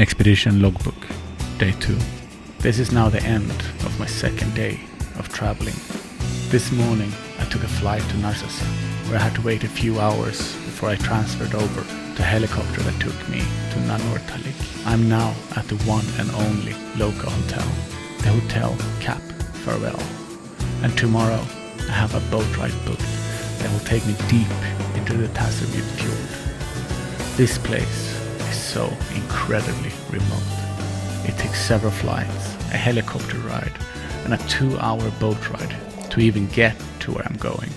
Expedition Logbook, Day 2. This is now the end of my second day of traveling. This morning I took a flight to Narsesa, where I had to wait a few hours before I transferred over to a helicopter that took me to Nanortalik. I'm now at the one and only local hotel, the Hotel Cap Farewell. And tomorrow I have a boat ride booked that will take me deep into the Tasermiut Fjord. This place is so incredibly remote. It takes several flights, a helicopter ride, and a 2-hour boat ride to even get to where I'm going.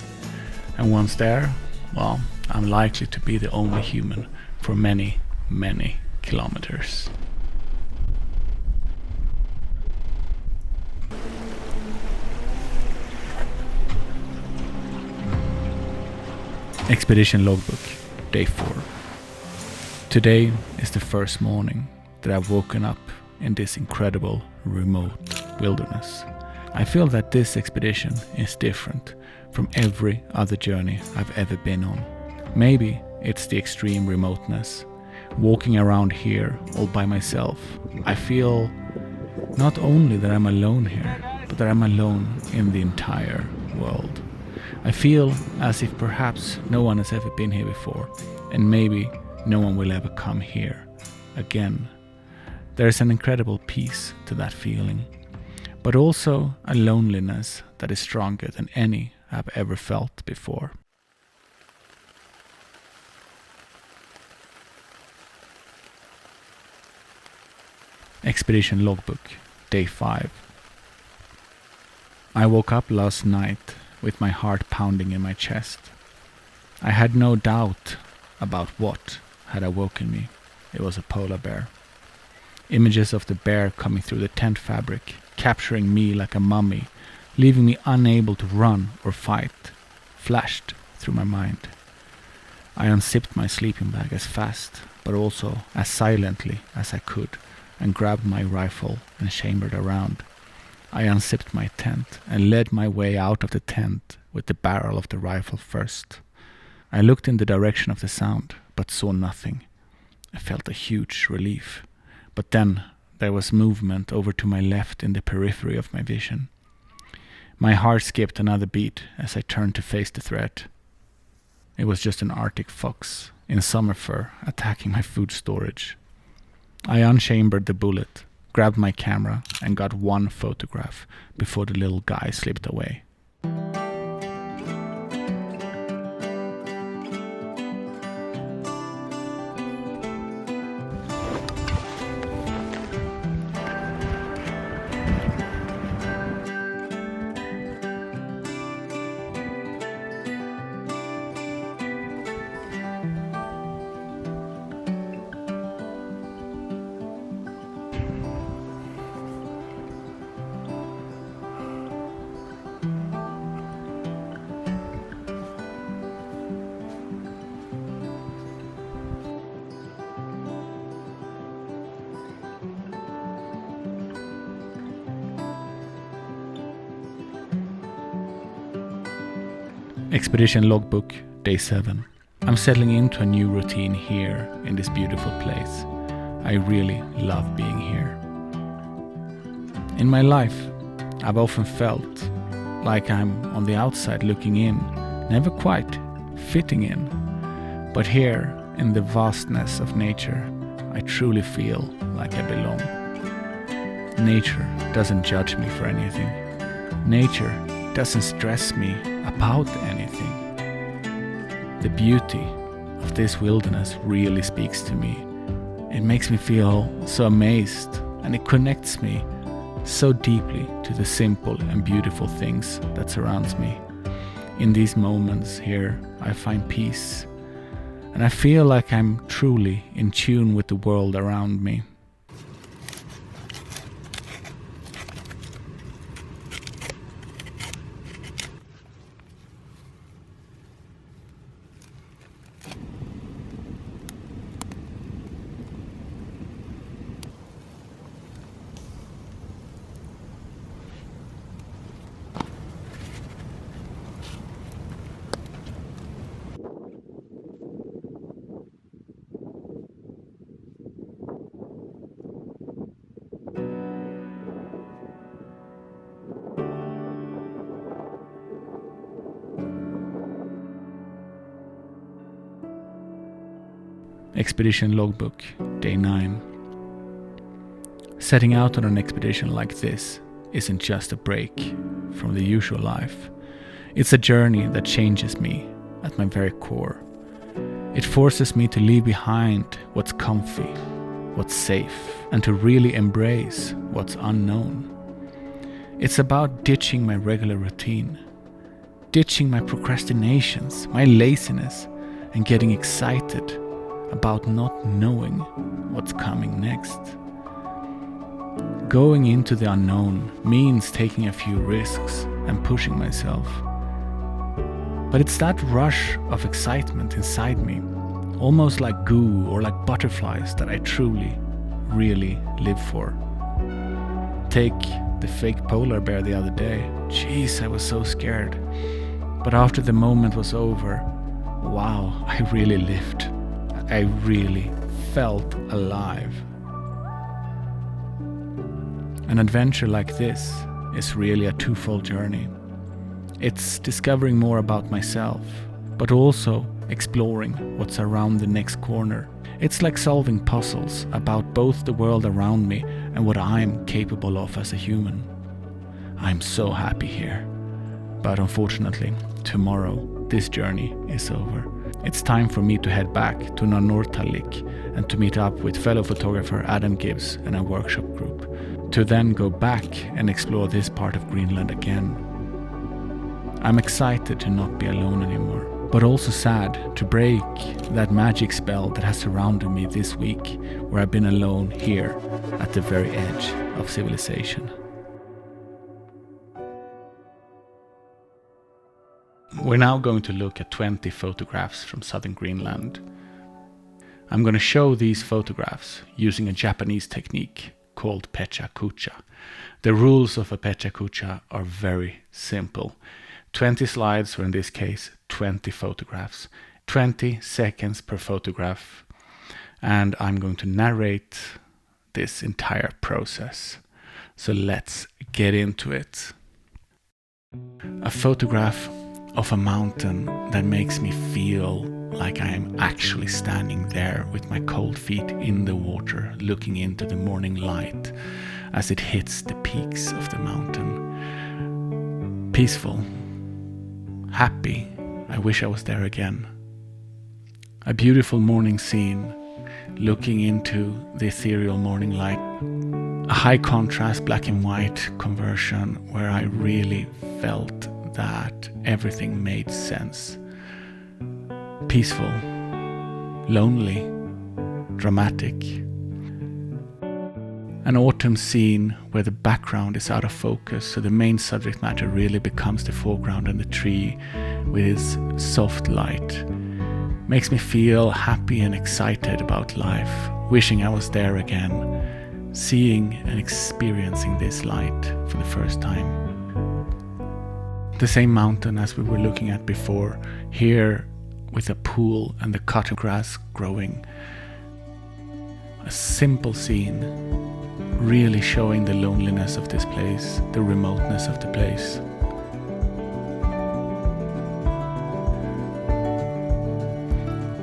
And once there, well, I'm likely to be the only human for many, many kilometers. Expedition Logbook, Day 4. Today is the first morning that I've woken up in this incredible, remote wilderness. I feel that this expedition is different from every other journey I've ever been on. Maybe it's the extreme remoteness. Walking around here all by myself, I feel not only that I'm alone here, but that I'm alone in the entire world. I feel as if perhaps no one has ever been here before, and maybe no one will ever come here again. There's an incredible peace to that feeling, but also a loneliness that is stronger than any I've ever felt before. Expedition Logbook, Day 5. I woke up last night with my heart pounding in my chest. I had no doubt about what had awoken me. It was a polar bear. Images of the bear coming through the tent fabric, capturing me like a mummy, leaving me unable to run or fight, flashed through my mind. I unzipped my sleeping bag as fast, but also as silently as I could, and grabbed my rifle and chambered around. I unzipped my tent and led my way out of the tent with the barrel of the rifle first. I looked in the direction of the sound, but saw nothing. I felt a huge relief. But then there was movement over to my left in the periphery of my vision. My heart skipped another beat as I turned to face the threat. It was just an Arctic fox in summer fur attacking my food storage. I unchambered the bullet, grabbed my camera, and got one photograph before the little guy slipped away. Expedition Logbook, Day 7. I'm settling into a new routine here in this beautiful place. I really love being here. In my life, I've often felt like I'm on the outside looking in, never quite fitting in. But here, in the vastness of nature, I truly feel like I belong. Nature doesn't judge me for anything. Nature doesn't stress me about anything. The beauty of this wilderness really speaks to me. It makes me feel so amazed, and it connects me so deeply to the simple and beautiful things that surrounds me. In these moments here, I find peace, and I feel like I'm truly in tune with the world around me. Expedition Logbook, Day 9. Setting out on an expedition like this isn't just a break from the usual life. It's a journey that changes me at my very core. It forces me to leave behind what's comfy, what's safe, and to really embrace what's unknown. It's about ditching my regular routine, ditching my procrastinations, my laziness, and getting excited about not knowing what's coming next. Going into the unknown means taking a few risks and pushing myself. But it's that rush of excitement inside me, almost like goo or like butterflies, that I truly, really live for. Take the fake polar bear the other day. Jeez, I was so scared. But after the moment was over, wow, I really lived. I really felt alive. An adventure like this is really a twofold journey. It's discovering more about myself, but also exploring what's around the next corner. It's like solving puzzles about both the world around me and what I'm capable of as a human. I'm so happy here. But unfortunately, tomorrow this journey is over. It's time for me to head back to Nanortalik and to meet up with fellow photographer Adam Gibbs and a workshop group, to then go back and explore this part of Greenland again. I'm excited to not be alone anymore, but also sad to break that magic spell that has surrounded me this week, where I've been alone here at the very edge of civilization. We're now going to look at 20 photographs from southern Greenland. I'm going to show these photographs using a Japanese technique called pecha kucha. The rules of a pecha kucha are very simple. 20 slides, or in this case 20 photographs, 20 seconds per photograph, and I'm going to narrate this entire process. So let's get into it. A photograph of a mountain that makes me feel like I am actually standing there with my cold feet in the water, looking into the morning light as it hits the peaks of the mountain. Peaceful, happy, I wish I was there again. A beautiful morning scene, looking into the ethereal morning light. A high contrast black and white conversion where I really felt that everything made sense. Peaceful, lonely, dramatic. An autumn scene where the background is out of focus, so the main subject matter really becomes the foreground, and the tree with its soft light makes me feel happy and excited about life, wishing I was there again, seeing and experiencing this light for the first time. The same mountain as we were looking at before, here with a pool and the cotton grass growing. A simple scene, really showing the loneliness of this place, the remoteness of the place.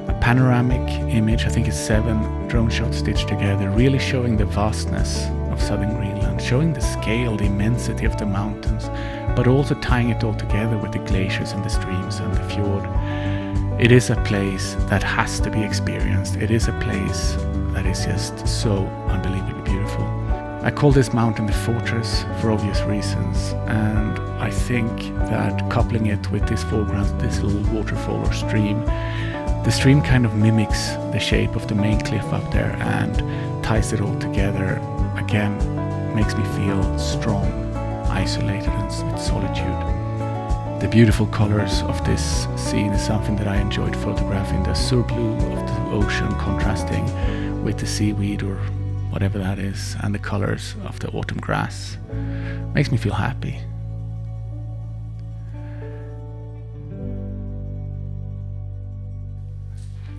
A panoramic image, I think it's 7 drone shots stitched together, really showing the vastness of southern Greenland, showing the scale, the immensity of the mountains, but also tying it all together with the glaciers and the streams and the fjord. It is a place that has to be experienced. It is a place that is just so unbelievably beautiful. I call this mountain the fortress for obvious reasons, and I think that coupling it with this foreground, this little waterfall or stream, the stream kind of mimics the shape of the main cliff up there and ties it all together. Again, makes me feel strong, isolated, and with solitude. The beautiful colors of this scene is something that I enjoyed photographing. The azure blue of the ocean contrasting with the seaweed or whatever that is, and the colors of the autumn grass. Makes me feel happy.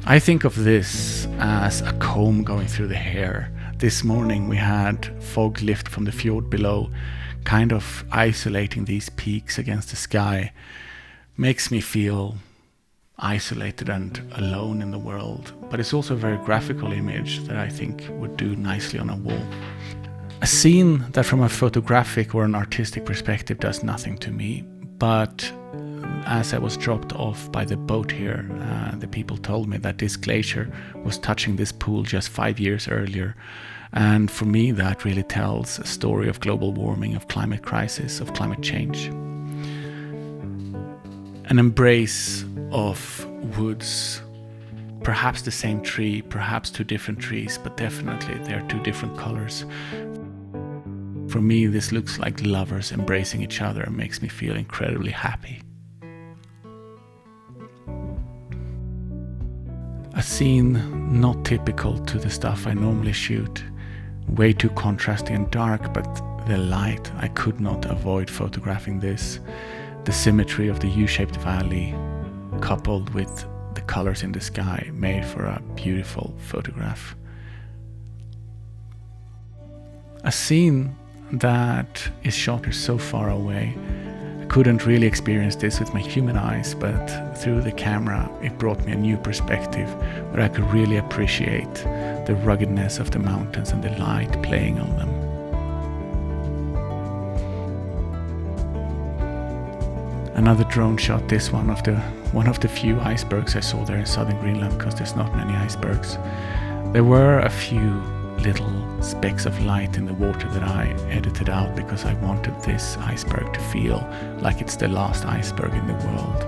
I think of this as a comb going through the hair. This morning we had fog lift from the fjord below, kind of isolating these peaks against the sky. Makes me feel isolated and alone in the world, but it's also a very graphical image that I think would do nicely on a wall. A scene that from a photographic or an artistic perspective does nothing to me, but as I was dropped off by the boat here, the people told me that this glacier was touching this pool just 5 years earlier. And for me, that really tells a story of global warming, of climate crisis, of climate change. An embrace of woods, perhaps the same tree, perhaps two different trees, but definitely they're two different colors. For me, this looks like lovers embracing each other and makes me feel incredibly happy. A scene not typical to the stuff I normally shoot. Way too contrasting and dark, but the light, I could not avoid photographing this. The symmetry of the U-shaped valley, coupled with the colors in the sky, made for a beautiful photograph. A scene that is shot so far away. I couldn't really experience this with my human eyes, but through the camera it brought me a new perspective where I could really appreciate the ruggedness of the mountains and the light playing on them. Another drone shot, this one of the few icebergs I saw there in southern Greenland, because there's not many icebergs. There were a few little specks of light in the water that I edited out because I wanted this iceberg to feel like it's the last iceberg in the world.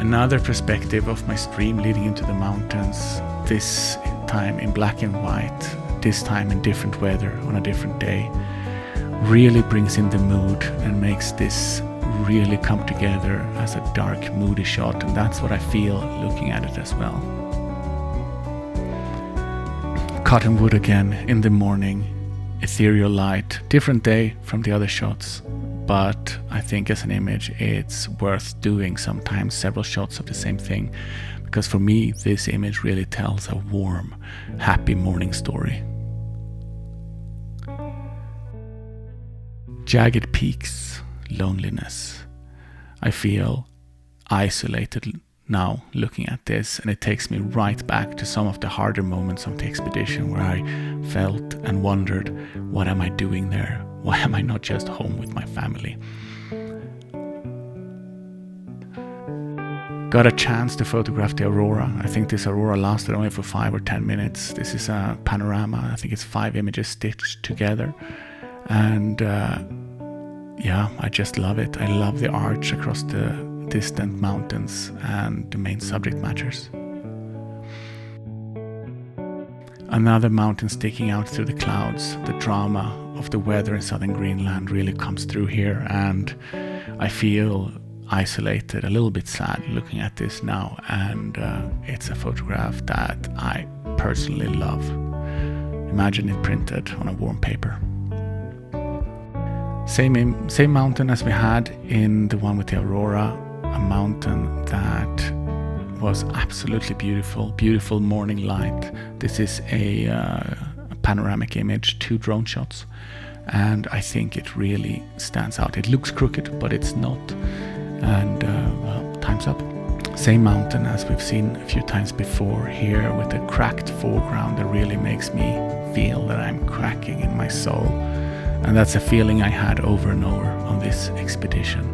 Another perspective of my stream leading into the mountains, this time in black and white, this time in different weather on a different day, really brings in the mood and makes this really come together as a dark, moody shot, and that's what I feel looking at it as well. Cottonwood again in the morning, ethereal light, different day from the other shots, but I think as an image it's worth doing sometimes several shots of the same thing, because for me this image really tells a warm, happy morning story. Jagged peaks, loneliness. I feel isolated now looking at this, and it takes me right back to some of the harder moments of the expedition where I felt and wondered, what am I doing there? Why am I not just home with my family? Got a chance to photograph the aurora. I think this aurora lasted only for 5 or 10 minutes. This is a panorama. I think it's 5 images stitched together. And yeah, I just love it. I love the arch across the distant mountains and the main subject matters. Another mountain sticking out through the clouds. The drama of the weather in southern Greenland really comes through here, and I feel isolated, a little bit sad looking at this now, and it's a photograph that I personally love. Imagine it printed on a warm paper. Same mountain as we had in the one with the aurora, a mountain that was absolutely beautiful morning light. This is a panoramic image, 2 drone shots, and I think it really stands out. It looks crooked, but it's not, and well, time's up. Same mountain as we've seen a few times before here, with a cracked foreground that really makes me feel that I'm cracking in my soul. And that's a feeling I had over and over on this expedition.